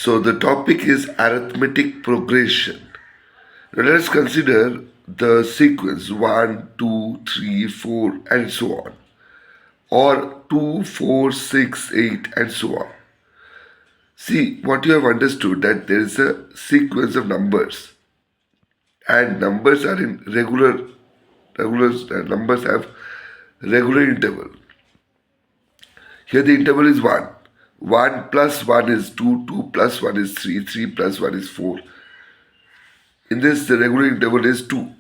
So the topic is arithmetic progression. Now let us consider the sequence 1, 2, 3, 4, and so on, or 2, 4, 6, 8, and so on. See, what you have understood that there is a sequence of numbers, and numbers are in numbers have regular interval. Here the interval is 1. 1 plus 1 is 2, 2 plus 1 is 3, 3 plus 1 is 4. In this, the regular interval is 2.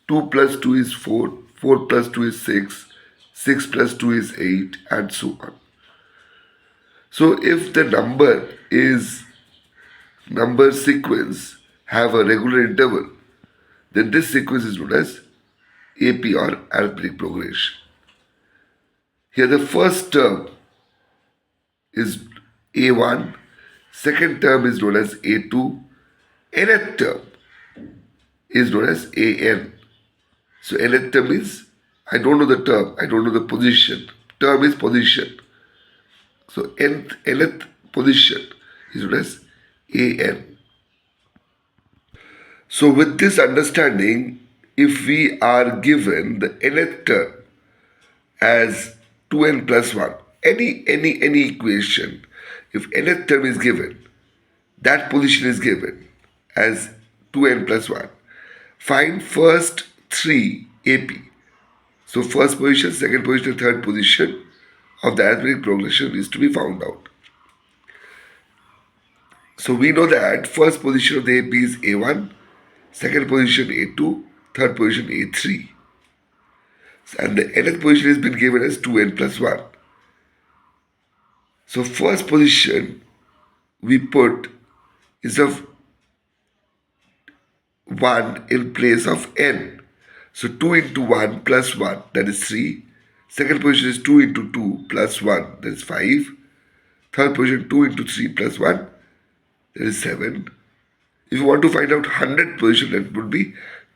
2 plus 2 is 4, 4 plus 2 is 6, 6 plus 2 is 8, and so on. So if the number sequence have a regular interval, then this sequence is known as AP or arithmetic progression. Here the first term is A1, second term is known as A2, nth term is known as AN. So nth term is, I don't know the term, I don't know the position. Term is position. So nth position is known as AN. So with this understanding, if we are given the nth term as 2n plus 1, any equation, if nth term is given, that position is given as 2n plus 1. Find first 3 AP. So first position, second position, third position of the arithmetic progression is to be found out. So we know that first position of the AP is A1, second position A2, third position A3. And the nth position has been given as 2n plus 1. So first position we put is of 1 in place of n. So 2 into 1 plus 1, that is 3. Second position is 2 into 2 plus 1, that is 5. Third position 2 into 3 plus 1, that is 7. If you want to find out 100th position, that would be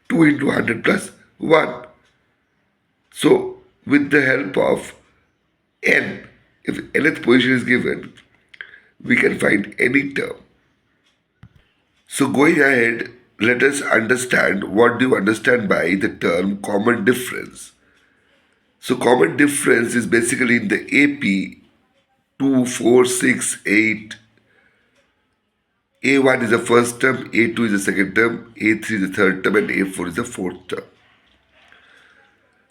2 into 100 plus 1. So with the help of n, if nth position is given, we can find any term. So going ahead, let us understand what do you understand by the term common difference. So common difference is basically in the AP 2, 4, 6, 8. A1 is the first term, A2 is the second term, A3 is the third term, and A4 is the fourth term.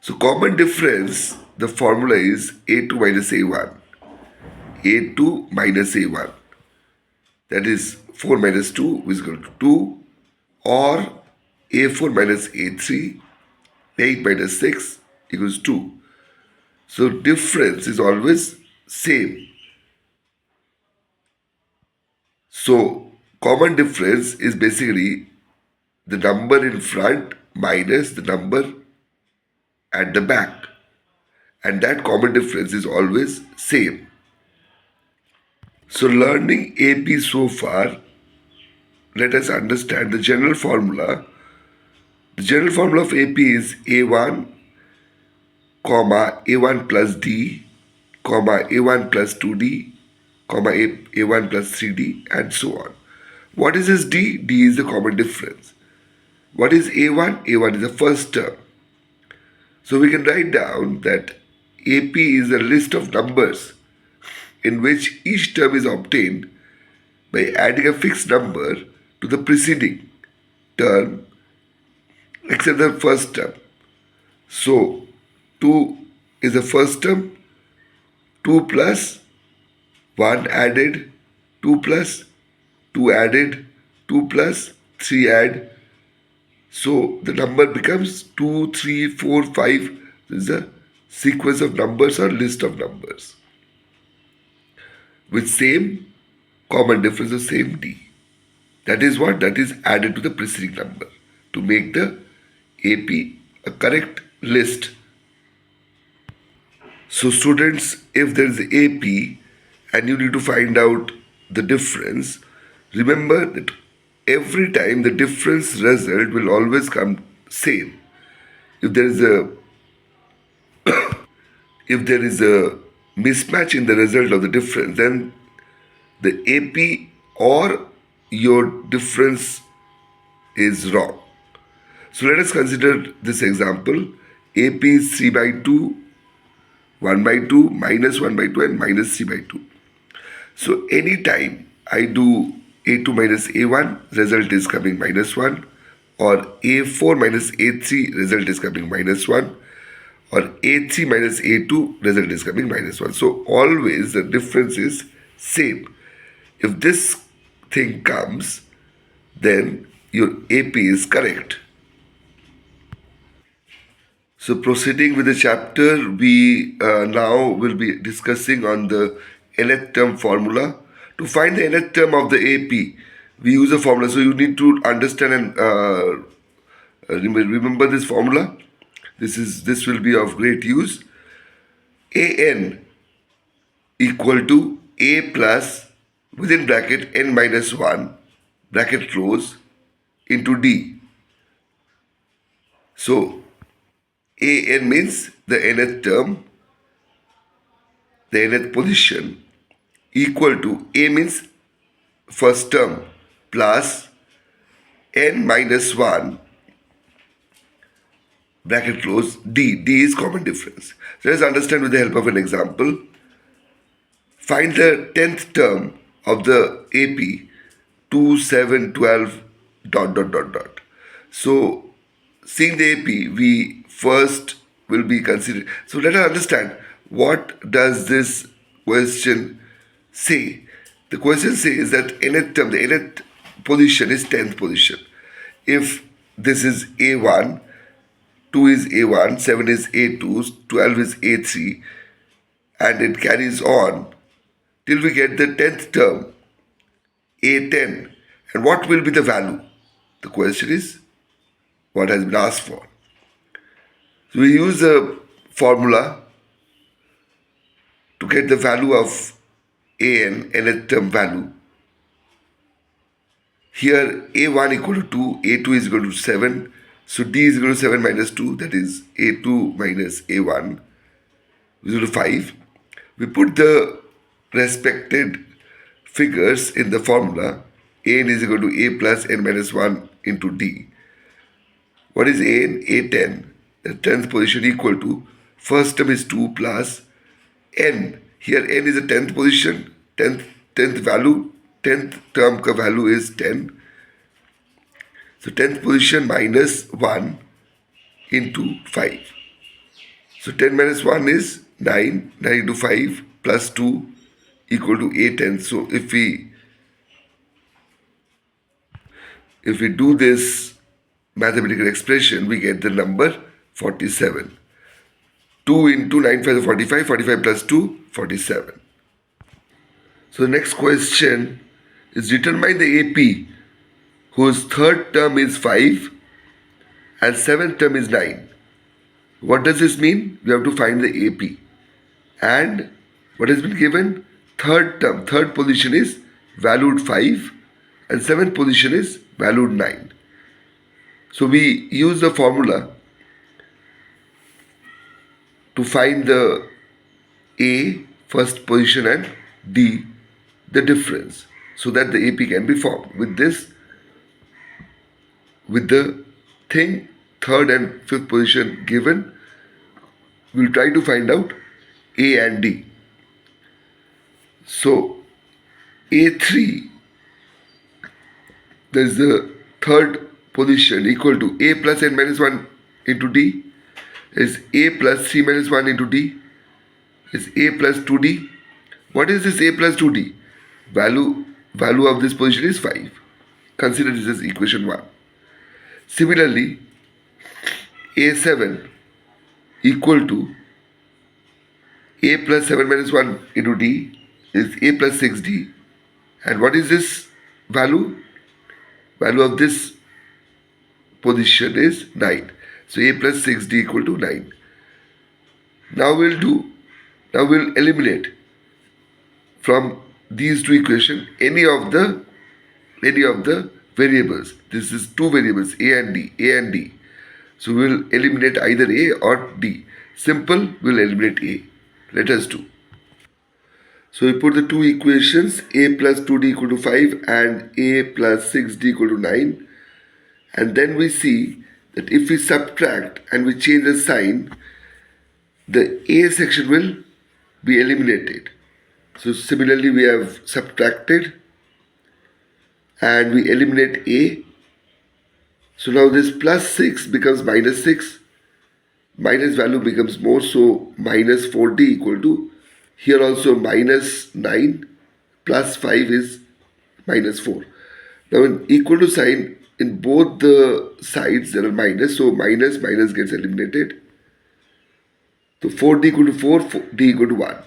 So common difference, the formula is A2 minus A1. A2 minus A1. That is 4 minus 2 is equal to 2, or A4 minus A3, 8 minus 6 equals 2. So difference is always same. So common difference is basically the number in front minus the number at the back. And that common difference is always same. So learning AP so far, let us understand the general formula. The general formula of AP is A1, comma A1 plus D, comma A1 plus 2D, comma A1 plus 3D, and so on. What is this D? D is the common difference. What is A1? A1 is the first term. So we can write down that AP is a list of numbers in which each term is obtained by adding a fixed number to the preceding term except the first term. So 2 is the first term, 2 plus 1 added, 2 plus 2 added, 2 plus 3 add. So the number becomes 2, 3, 4, 5. This is a sequence of numbers or list of numbers with same common difference of same D. That is what? That is added to the preceding number to make the AP a correct list. So students, if there is AP and you need to find out the difference, remember that every time the difference result will always come same. If there is a mismatch in the result of the difference, then the AP or your difference is wrong. So let us consider this example. AP is 3 by 2, 1 by 2, minus 1 by 2 and minus 3 by 2. So anytime I do A2 minus A1, result is coming minus 1, or A4 minus A3, result is coming minus 1, or A3 minus A2, result is coming minus 1. So always the difference is same. If this thing comes, then your AP is correct. So proceeding with the chapter, we now will be discussing on the nth term formula. To find the nth term of the AP, we use a formula. So you need to understand and remember this formula. This will be of great use. An equal to A plus within bracket n minus 1 bracket close into D. So An means the nth term, the nth position, equal to A means first term plus n minus 1 bracket close D. D is common difference. So let's understand with the help of an example. Find the 10th term of the AP 2, 7, 12, dot, dot, dot, dot. So seeing the AP, we first will be considering. So let us understand, what does this question say? The question says that nth term, the nth position is 10th position. If this is A1, 2 is A1, 7 is A2, 12 is A3, and it carries on till we get the 10th term, A10. And what will be the value? The question is what has been asked for. So we use a formula to get the value of an nth term value. Here A1 equal to 2, A2 is equal to 7. So D is equal to 7 minus 2, that is A2 minus A1 is equal to 5. We put the respected figures in the formula. An is equal to A plus n minus 1 into D. What is an? A10. The 10th position equal to first term is 2 plus n. Here n is the 10th position, 10th value, 10th term ka value is 10. So 10th position minus 1 into 5. So 10 minus 1 is 9, 9 into 5 plus 2 equal to A10. So if we do this mathematical expression, we get the number 47. 2 into 9 5 is 45, 45 plus 2, 47. So the next question is, determine the AP whose third term is 5 and seventh term is 9. What does this mean? We have to find the AP. And what has been given? Third term, third position is valued 5 and seventh position is valued 9. So we use the formula to find the A, first position, and D, the difference, so that the AP can be formed. With this, with the thing, third and fifth position given, we'll try to find out A and D. So A3, there is the third position equal to A plus n minus 1 into D, is A plus 3 minus 1 into D, is A plus 2D. What is this A plus 2D? Value of this position is 5. Consider this as equation 1. Similarly, A7 equal to A plus 7 minus 1 into D is A plus 6D. And what is this value? Value of this position is 9. So A plus 6D equal to 9. Now we'll eliminate from these two equations any of the variables. This is two variables, A and D. So we'll eliminate either A or D. Simple, we'll eliminate A. Let us do. So we put the two equations, a plus 2d equal to 5 and a plus 6d equal to 9. And then we see that if we subtract and we change the sign, the a section will be eliminated. So similarly, we have subtracted and we eliminate a. So now this plus 6 becomes minus 6. Minus value becomes more, so minus 4d equal to, here also minus 9 plus 5 is minus 4. Now in equal to sign, in both the sides there are minus, so minus minus gets eliminated. So 4d equal to 4, d equal to 1.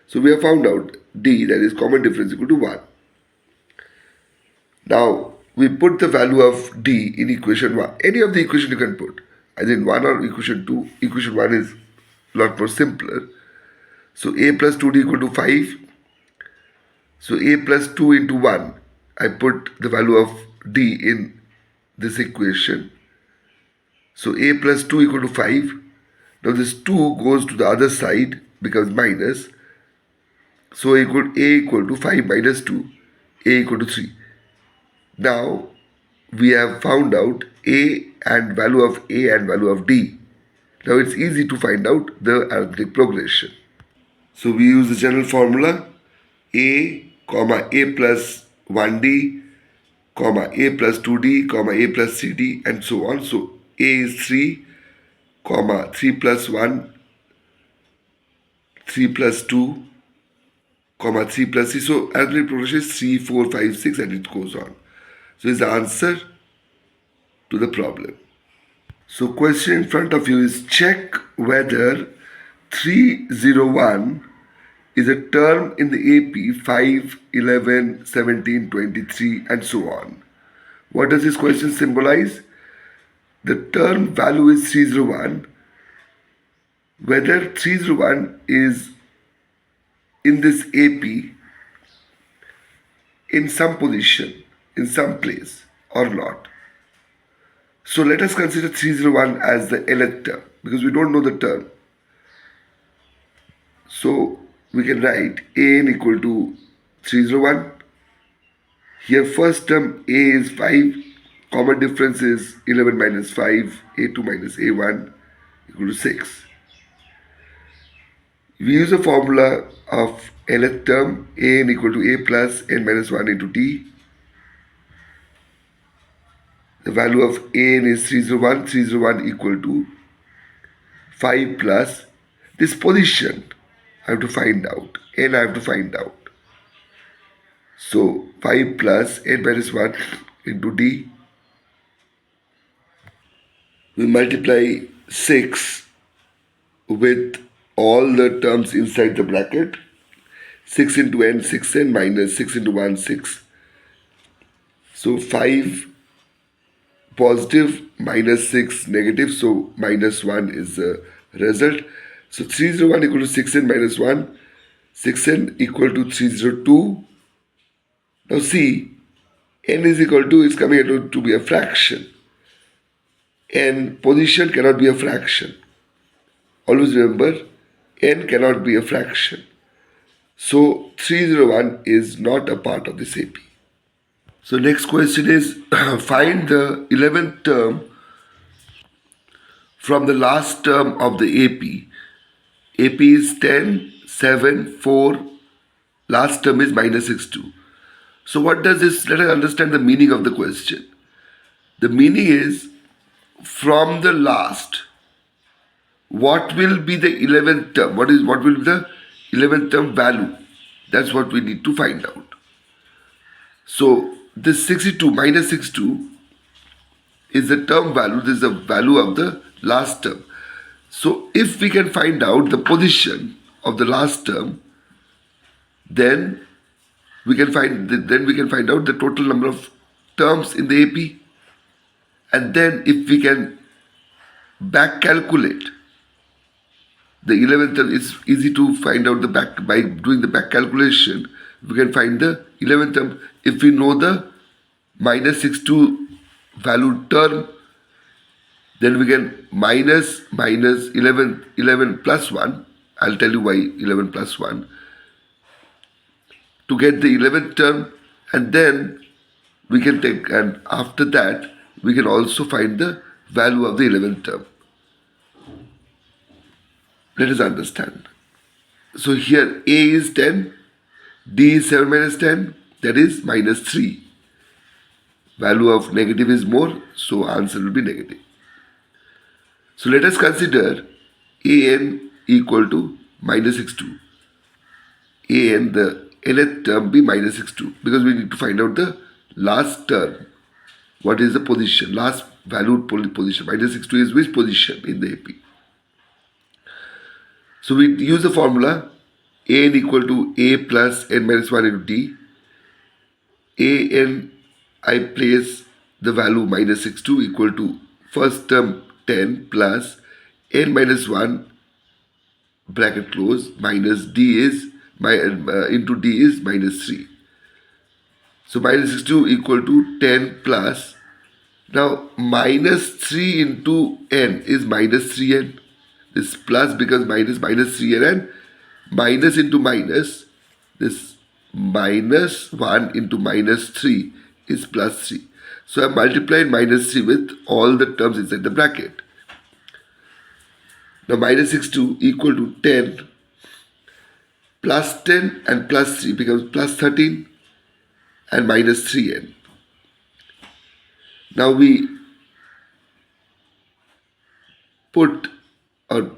So we have found out d, that is common difference, equal to 1. Now we put the value of d in equation 1. Any of the equation you can put, either in 1 or equation 2. Equation 1 is a lot more simpler. So a plus 2d equal to 5. So a plus 2 into 1, I put the value of d in this equation. So a plus 2 equal to 5. Now this 2 goes to the other side, becomes minus. So a equal to 5 minus 2, a equal to 3. Now we have found out a and value of a and value of d. Now it's easy to find out the arithmetic progression. So we use the general formula a comma a plus 1d comma a plus 2d comma a plus 3d and so on. So a is 3 comma 3 plus 1, 3 plus 2 comma 3 plus 3. So arithmetic progression is 3, 4, 5, 6 and it goes on. So is the answer to the problem. So question in front of you is check whether 301 is a term in the AP 5, 11, 17, 23 and so on. What does this question symbolize? The term value is 301. Whether 301 is in this AP in some position, in some place or not. So let us consider 301 as the nth term because we don't know the term. So we can write an equal to 301. Here first term a is 5. Common difference is 11 minus 5, a2 minus a1 equal to 6. We use a formula of nth term an equal to a plus n minus 1 into t. The value of an is 301. 301 equal to 5 plus this position I have to find out. N I have to find out. So 5 plus n minus 1 into d. We multiply 6 with all the terms inside the bracket. 6 into n, 6n minus 6 into 1, 6. So 5 positive minus 6 negative. So minus 1 is the result. So 301 equal to 6n minus 1. 6n equal to 302. Now see, n is equal to, it's coming out to be a fraction. N position cannot be a fraction. Always remember, n cannot be a fraction. So 301 is not a part of this AP. So next question is find the 11th term from the last term of the AP. AP is 10, 7, 4. Last term is minus 6, 2. So what does this, let us understand the meaning of the question. The meaning is from the last, what will be the 11th term? What will be the 11th term value? That's what we need to find out. So this 62 minus 62 is the term value. This is the value of the last term. So if we can find out the position of the last term, then we can find out the total number of terms in the AP. And then if we can back calculate the 11th term, it's easy to find out the back by doing the back calculation. We can find the 11th term if we know the minus 62 value term. Then we can minus 11 plus 1. I'll tell you why 11 plus 1. to get the 11th term, and then we can take, and after that we can also find the value of the 11th term. Let us understand. So here a is 10, d is 7 minus 10, that is minus 3. Value of negative is more, so answer will be negative. So let us consider an equal to minus 62. An, the nth term, be minus 62, because we need to find out the last term. What is the position, last valued position? Minus 62 is which position in the AP? So we use the formula an equal to a plus n minus 1 into d. An, I place the value minus 62 equal to first term 10 plus n minus 1 bracket close minus d is into d is minus 3. So minus 62 equal to 10 plus, now minus 3 into n is minus 3n. This plus becomes minus, minus 3n, and minus into minus, this minus 1 into minus 3 is plus 3. So I multiplied minus 3 with all the terms inside the bracket. Now minus 62 equal to 10 plus 10 and plus 3 becomes plus 13 and minus 3n. Now we put or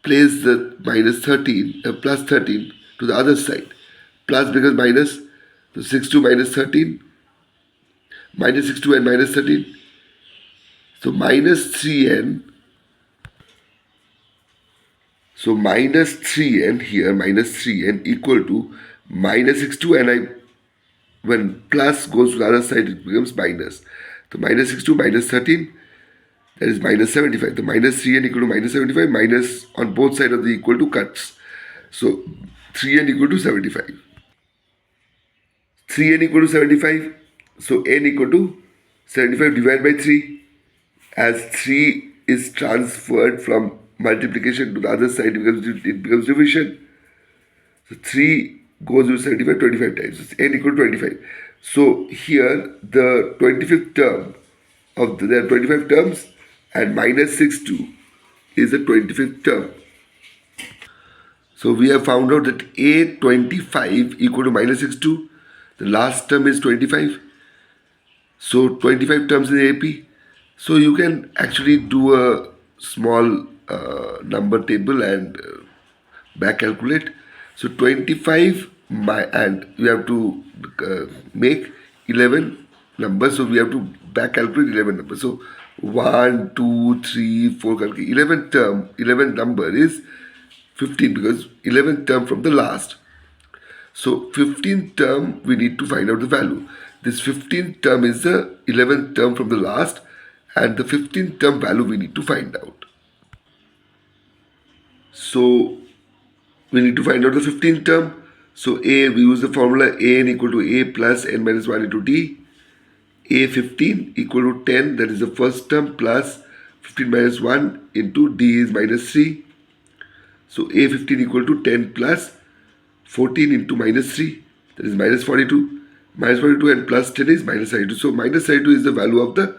place the minus 13, plus 13 to the other side. Plus becomes minus, so 62 minus 13, minus 62 and minus 13. So minus 3n. So minus 3n here, minus 3n equal to minus 62, and when plus goes to the other side, it becomes minus. So minus 62 minus 13, that is minus 75. The minus 3n equal to minus 75, minus on both sides of the equal to cuts. So 3n equal to 75. 3n equal to 75. So n equal to 75 divided by 3. As 3 is transferred from multiplication to the other side, it becomes division. So 3 goes to 75 25 times. So n equal to 25. So here the 25th term of there are 25 terms, and minus 62 is the 25th term. So we have found out that a25 equal to minus 62. The last term is 25. So 25 terms in the AP. So you can actually do a small number table and back calculate. So 25 and you have to make 11 numbers. So we have to back calculate 11 numbers. So 1, 2, 3, 4, 11 number is 15, because 11th term from the last. So 15th term we need to find out the value. This 15th term is the 11th term from the last, and the 15th term value we need to find out. So we need to find out the 15th term. So we use the formula an equal to a plus n minus 1 into d. A15 equal to 10, that is the first term, plus 15 minus 1 into d is minus 3. So A15 equal to 10 plus 14 into minus 3, that is minus 42. Minus 42 and plus 10 is minus 32. So minus 32 is the value of the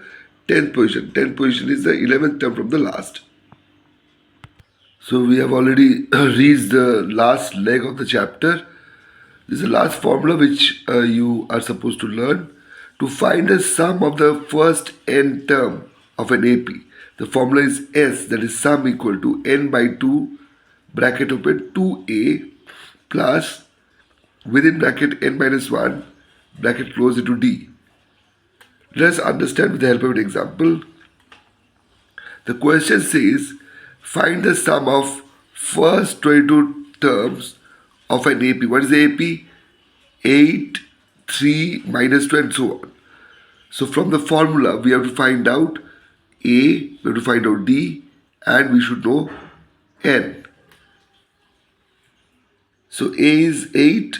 10th position. 10th position is the 11th term from the last. So we have already reached the last leg of the chapter. This is the last formula which you are supposed to learn. To find the sum of the first n term of an AP, the formula is S, that is sum equal to n by 2 bracket open 2a plus within bracket n minus 1 bracket close into d. Let us understand with the help of an example. The question says find the sum of first 22 terms of an AP. What is the AP? 8, 3, minus 2 and so on. So from the formula we have to find out A, we have to find out D, and we should know N. So A is 8,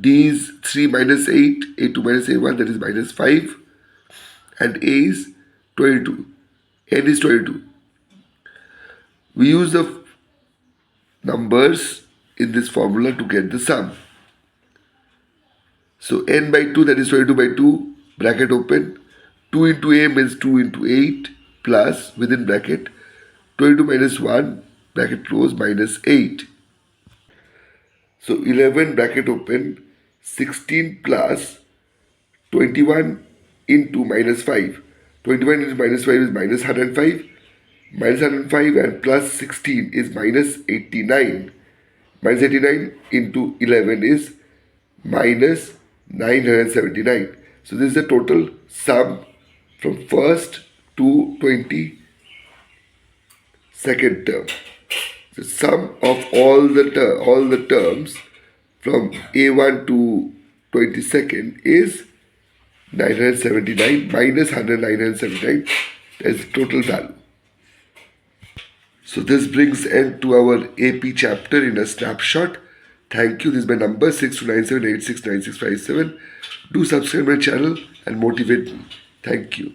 D is 3 minus 8, A2 minus A1, that is minus 5, and A is 22, N is 22. We use the numbers in this formula to get the sum. So n by 2, that is 22 by 2, bracket open. 2 into a means 2 into 8 plus within bracket 22 minus 1 bracket close minus 8. So 11 bracket open, 16 plus 21 into minus 5. 21 into minus 5 is minus 105. Minus 105 and plus 16 is minus 89. Minus 89 into 11 is minus 979. So this is the total sum from first to 22nd term. The sum of all the terms from A1 to 22nd is 979 minus 979. That is the total value. So this brings end to our AP chapter in a snapshot. Thank you. This is my number 6297869657. Do subscribe my channel and motivate me. Thank you.